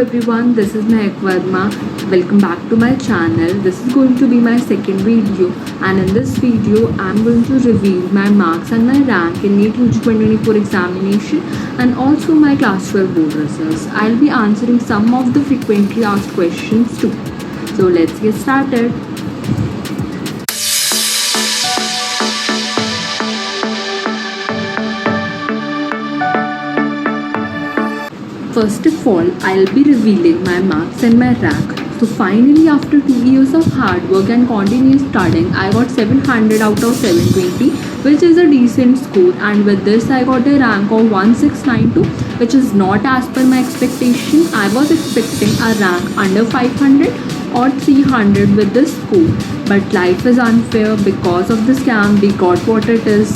Everyone, this is Mehak Verma. Welcome back to my channel. This is going to be my second video, and in this video I'm going to reveal my marks and my rank in NEET UG 2024 examination and also my class 12 board results. I'll be answering some of the frequently asked questions too. So let's get started. First of all, I'll be revealing my marks and my rank. So finally, after 2 years of hard work and continuous studying, I got 700 out of 720, which is a decent score, and with this I got a rank of 1692, which is not as per my expectation. I was expecting a rank under 500 or 300 with this score, but life is unfair. Because of the scam, we got what it is.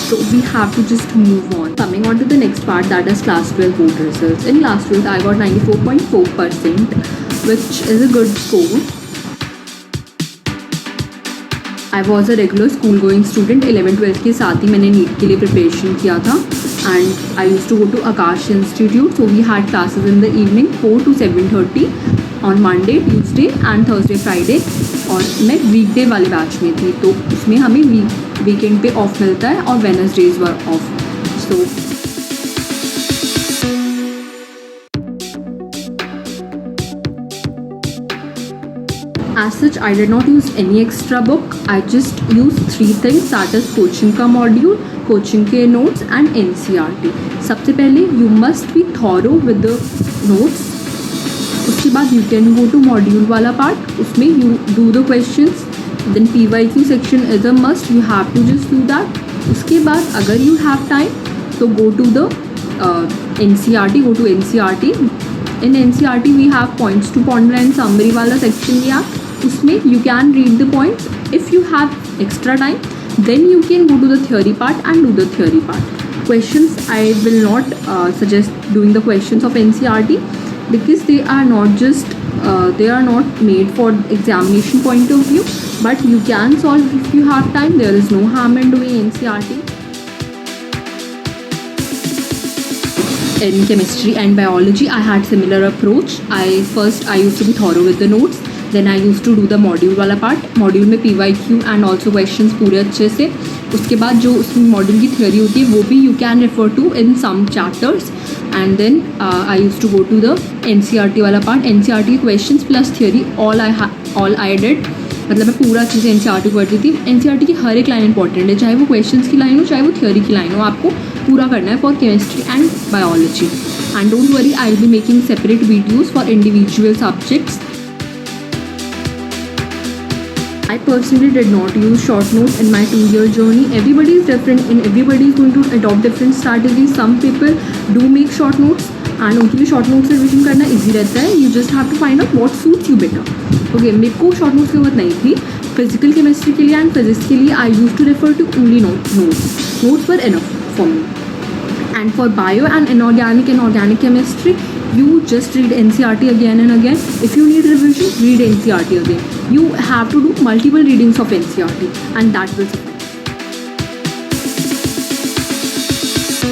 So we have to just move on. Coming on to the next part, that is class 12 board results. In class 12, I got 94.4%, which is a good score. I was a regular school going student. 11-12 के साथ ही मैंने NEET के लिए preparation किया था, and I used to go to Akash Institute. So we had classes in the evening 4 to 7:30 on Monday, Tuesday and Thursday, Friday. और मैं वीकडे वाले बैच में थी, तो उसमें हमें वीकेंड पे ऑफ मिलता है और Wednesday's were of. So as such, I did not use any extra book. I just used 3 things, that is coaching का module, coaching के notes and NCERT. सबसे पहले you must be thorough with the notes. उसके बाद you can go to module वाला part, उसमें you do the questions. Then PYQ section is a must, you have to just do that. उसके बाद अगर you have time, so go to the NCERT, go to NCERT. In NCERT we have points to ponder and summary वाला section लिया. उसमें you can read the points. If you have extra time, then you can go to the theory part and do the theory part. Questions, I will not suggest doing the questions of NCERT because they are not made for examination point of view, but you can solve if you have time. There is no harm in doing NCERT. In chemistry and biology, I had similar approach. I used to be thorough with the notes. Then I used to do the module वाला part. Module में PYQ and also questions पूरे अच्छे से. उसके बाद जो उसमें module की theory होती है वो भी you can refer to in some chapters. And then I used to go to the NCERT वाला part. NCERT questions plus theory all I did. मतलब मैं पूरा अच्छे से NCERT को पढ़ती थी. NCERT की हर एक लाइन इंपॉर्टेंट है, चाहे वो क्वेश्चंस की लाइन हो चाहे वो थ्योरी की लाइन हो, आपको पूरा करना है for chemistry and biology. And don't worry, I will be making separate videos for individual subjects. I personally did not use short notes in my 2-year journey. Everybody is different and everybody is going to adopt different strategies. Some people do make short notes and उनके लिए short notes से revision करना easy रहता है. You just have to find out what suits you better. Okay, मेरे को short notes की जरूरत नहीं थी. Physical chemistry के लिए and physics के लिए I used to refer to only notes. Notes were enough for me. And for bio and inorganic chemistry, you just read NCERT again and again. If you need revision, read NCERT again. You have to do multiple readings of NCERT and that will suffice.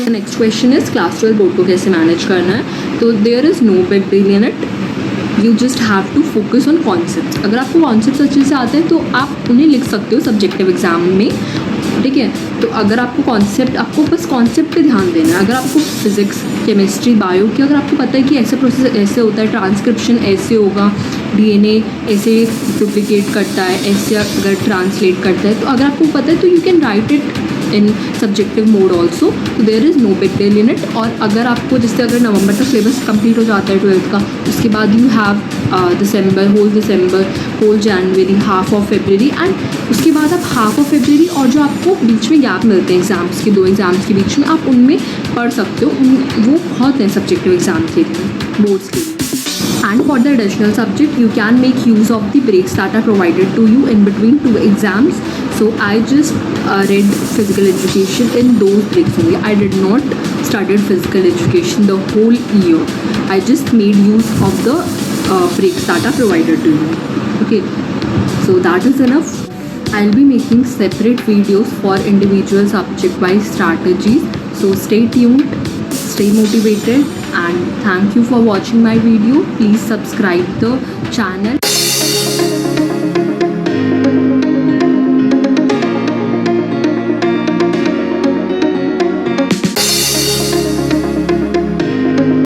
The next question is class 12 board को कैसे manage करना है. तो there is no big deal in it. You just have to focus on concepts. अगर आपको concepts अच्छे से आते हैं तो आप उन्हें लिख सकते हो subjective exam में, ठीक है. तो अगर आपको बस कॉन्सेप्ट पे ध्यान देना है. अगर आपको फिजिक्स, केमिस्ट्री, बायो की अगर आपको पता है कि ऐसे प्रोसेस ऐसे होता है, ट्रांसक्रिप्शन ऐसे होगा, डीएनए ऐसे डुप्लीकेट करता है, ऐसे अगर ट्रांसलेट करता है, तो अगर आपको पता है तो you can write it in subjective mode also. तो there is no big deal in it. और अगर आपको जैसे अगर नवंबर तक सिलेबस कंप्लीट हो जाता है 12th का, उसके बाद you have December, whole January, half of February, and उसके बाद आप हाफ ऑफ फेब्रवरी और जो आपको बीच में गैप मिलते हैं एग्ज़ाम्स के, 2 एग्ज़ाम्स के बीच में, आप उनमें पढ़ सकते हो. वो बहुत हैं सब्जेक्टिव एग्ज़ाम के लिए, बोर्ड्स के लिए. And for the additional subject, you can make use of the breaks that are provided to you in between 2 exams. So I just read physical education in those breaks only. I did not studied physical education the whole year. I just made use of the breaks that are provided to you. Okay, so that is enough. I'll be making separate videos for individual subject wise strategies. So stay tuned, stay motivated, and thank you for watching my video. Please subscribe the channel.